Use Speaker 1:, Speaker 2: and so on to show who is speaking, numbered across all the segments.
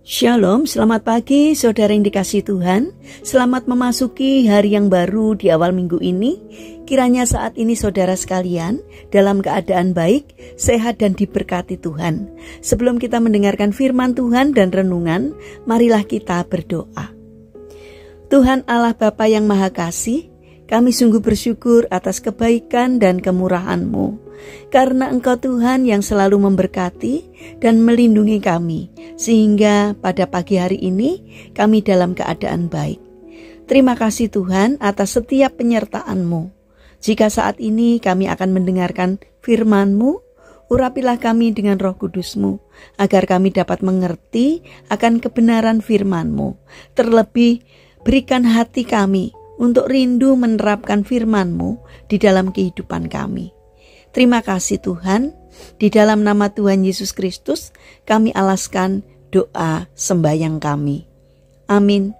Speaker 1: Shalom, selamat pagi saudara yang dikasihi Tuhan. Selamat memasuki hari yang baru di awal minggu ini. Kiranya saat ini saudara sekalian dalam keadaan baik, sehat dan diberkati Tuhan. Sebelum kita mendengarkan firman Tuhan dan renungan, marilah kita berdoa. Tuhan Allah Bapa yang Maha Kasih, kami sungguh bersyukur atas kebaikan dan kemurahan-Mu. Karena Engkau Tuhan yang selalu memberkati dan melindungi kami, sehingga pada pagi hari ini kami dalam keadaan baik. Terima kasih Tuhan atas setiap penyertaan-Mu. Jika saat ini kami akan mendengarkan firman-Mu, urapilah kami dengan Roh Kudus-Mu, agar kami dapat mengerti akan kebenaran firman-Mu. Terlebih, berikan hati kami untuk rindu menerapkan firman-Mu di dalam kehidupan kami. Terima kasih Tuhan, di dalam nama Tuhan Yesus Kristus kami alaskan doa sembahyang kami. Amin.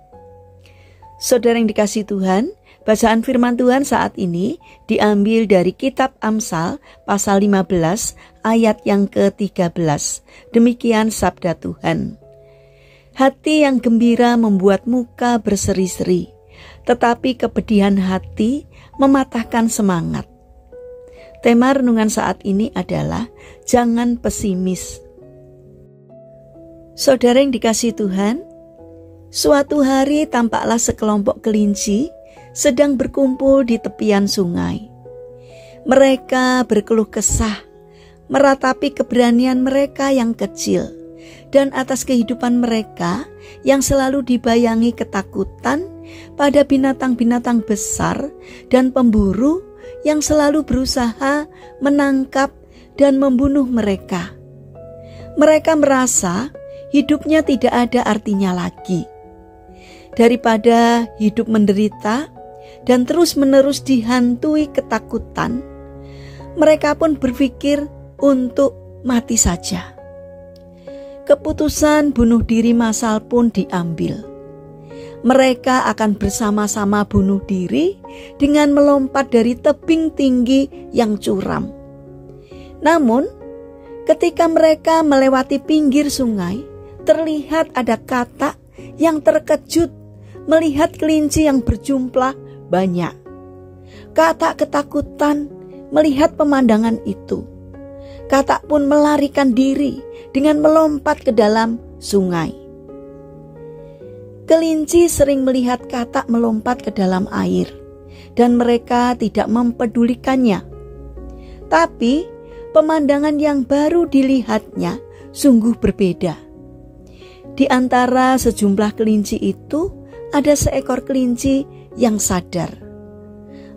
Speaker 1: Saudara yang dikasihi Tuhan, bacaan firman Tuhan saat ini diambil dari kitab Amsal pasal 15 ayat yang ke-13. Demikian sabda Tuhan. Hati yang gembira membuat muka berseri-seri, tetapi kepedihan hati mematahkan semangat. Tema renungan saat ini adalah jangan pesimis. Saudara yang dikasihi Tuhan, suatu hari tampaklah sekelompok kelinci sedang berkumpul di tepian sungai. Mereka berkeluh kesah, meratapi keberanian mereka yang kecil, dan atas kehidupan mereka yang selalu dibayangi ketakutan pada binatang-binatang besar dan pemburu yang selalu berusaha menangkap dan membunuh mereka. Mereka merasa hidupnya tidak ada artinya lagi. Daripada hidup menderita dan terus-menerus dihantui ketakutan, mereka pun berpikir untuk mati saja. Keputusan bunuh diri massal pun diambil. Mereka akan bersama-sama bunuh diri dengan melompat dari tebing tinggi yang curam. Namun, ketika mereka melewati pinggir sungai, terlihat ada katak yang terkejut melihat kelinci yang berjumlah banyak. Katak ketakutan melihat pemandangan itu. Katak pun melarikan diri dengan melompat ke dalam sungai. Kelinci sering melihat katak melompat ke dalam air, dan mereka tidak mempedulikannya. Tapi, pemandangan yang baru dilihatnya sungguh berbeda. Di antara sejumlah kelinci itu, ada seekor kelinci yang sadar.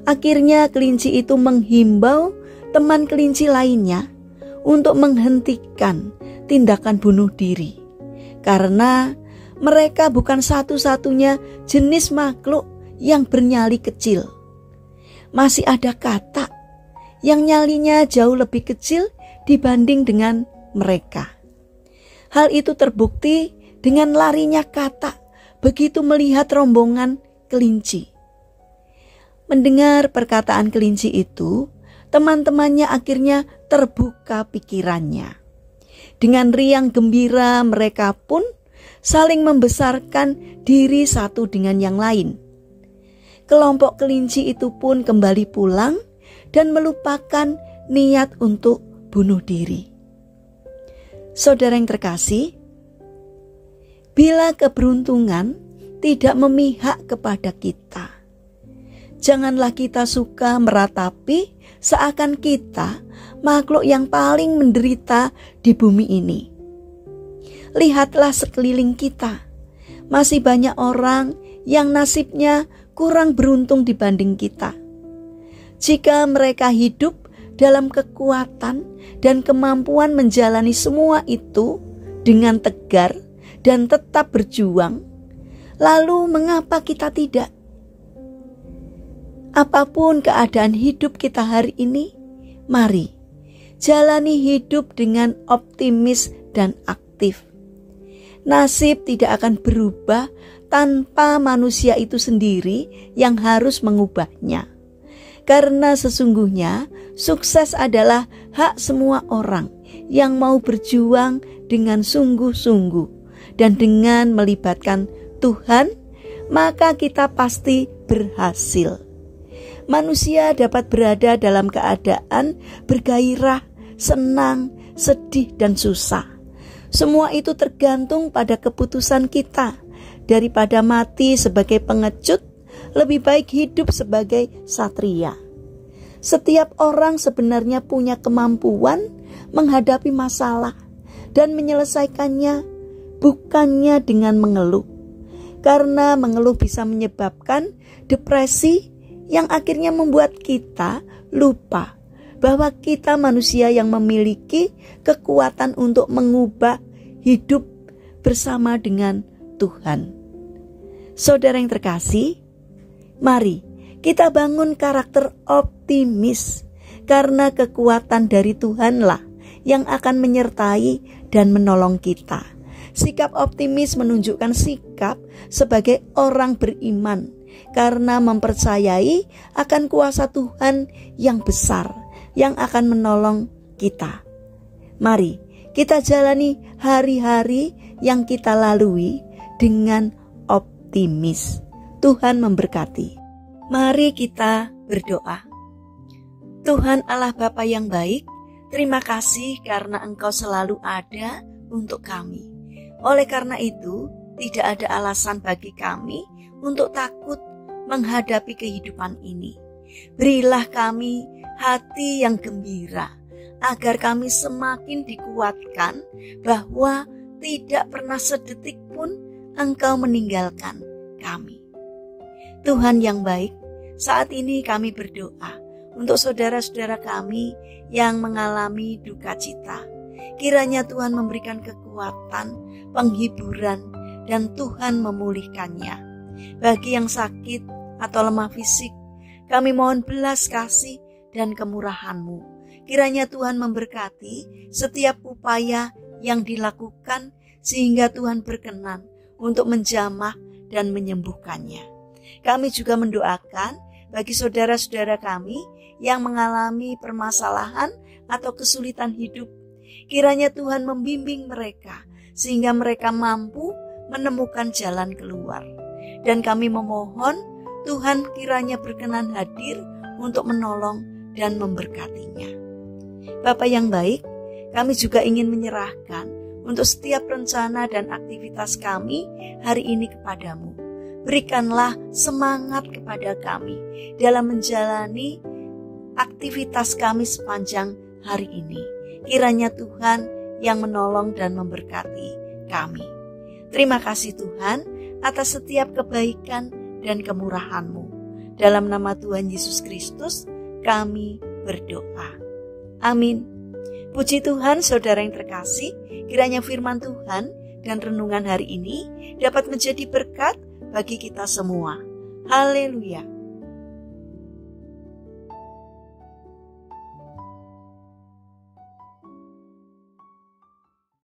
Speaker 1: Akhirnya kelinci itu menghimbau teman kelinci lainnya untuk menghentikan tindakan bunuh diri, karena mereka bukan satu-satunya jenis makhluk yang bernyali kecil. Masih ada katak yang nyalinya jauh lebih kecil dibanding dengan mereka. Hal itu terbukti dengan larinya katak begitu melihat rombongan kelinci. Mendengar perkataan kelinci itu, teman-temannya akhirnya terbuka pikirannya. Dengan riang gembira mereka pun saling membesarkan diri satu dengan yang lain. Kelompok kelinci itu pun kembali pulang dan melupakan niat untuk bunuh diri. Saudara yang terkasih, bila keberuntungan tidak memihak kepada kita, janganlah kita suka meratapi seakan kita makhluk yang paling menderita di bumi ini. Lihatlah sekeliling kita, masih banyak orang yang nasibnya kurang beruntung dibanding kita. Jika mereka hidup dalam kekuatan dan kemampuan menjalani semua itu dengan tegar dan tetap berjuang, lalu mengapa kita tidak? Apapun keadaan hidup kita hari ini, mari jalani hidup dengan optimis dan aktif. Nasib tidak akan berubah tanpa manusia itu sendiri yang harus mengubahnya. Karena sesungguhnya sukses adalah hak semua orang yang mau berjuang dengan sungguh-sungguh dan dengan melibatkan Tuhan, maka kita pasti berhasil. Manusia dapat berada dalam keadaan bergairah, senang, sedih, dan susah. Semua itu tergantung pada keputusan kita. Daripada mati sebagai pengecut, lebih baik hidup sebagai satria. Setiap orang sebenarnya punya kemampuan menghadapi masalah dan menyelesaikannya, bukannya dengan mengeluh. Karena mengeluh bisa menyebabkan depresi yang akhirnya membuat kita lupa bahwa kita manusia yang memiliki kekuatan untuk mengubah hidup bersama dengan Tuhan. Saudara yang terkasih, mari kita bangun karakter optimis, karena kekuatan dari Tuhanlah yang akan menyertai dan menolong kita. Sikap optimis menunjukkan sikap sebagai orang beriman, karena mempercayai akan kuasa Tuhan yang besar yang akan menolong kita. Mari kita jalani hari-hari yang kita lalui dengan optimis. Tuhan memberkati. Mari kita berdoa. Tuhan Allah Bapa yang baik, terima kasih karena Engkau selalu ada untuk kami. Oleh karena itu, tidak ada alasan bagi kami untuk takut menghadapi kehidupan ini. Berilah kami hati yang gembira, agar kami semakin dikuatkan bahwa tidak pernah sedetik pun Engkau meninggalkan kami. Tuhan yang baik, saat ini kami berdoa untuk saudara-saudara kami yang mengalami duka cita. Kiranya Tuhan memberikan kekuatan, penghiburan, dan Tuhan memulihkannya. Bagi yang sakit atau lemah fisik, kami mohon belas kasih dan kemurahan-Mu. Kiranya Tuhan memberkati setiap upaya yang dilakukan sehingga Tuhan berkenan untuk menjamah dan menyembuhkannya. Kami juga mendoakan bagi saudara-saudara kami yang mengalami permasalahan atau kesulitan hidup. Kiranya Tuhan membimbing mereka sehingga mereka mampu menemukan jalan keluar. Dan kami memohon Tuhan kiranya berkenan hadir untuk menolong dan memberkatinya. Bapa yang baik, kami juga ingin menyerahkan untuk setiap rencana dan aktivitas kami hari ini kepadamu. Berikanlah semangat kepada kami dalam menjalani aktivitas kami sepanjang hari ini. Kiranya Tuhan yang menolong dan memberkati kami. Terima kasih Tuhan atas setiap kebaikan dan kemurahan-Mu. Dalam nama Tuhan Yesus Kristus kami berdoa. Amin. Puji Tuhan, saudara yang terkasih, kiranya firman Tuhan dan renungan hari ini dapat menjadi berkat bagi kita semua. Haleluya.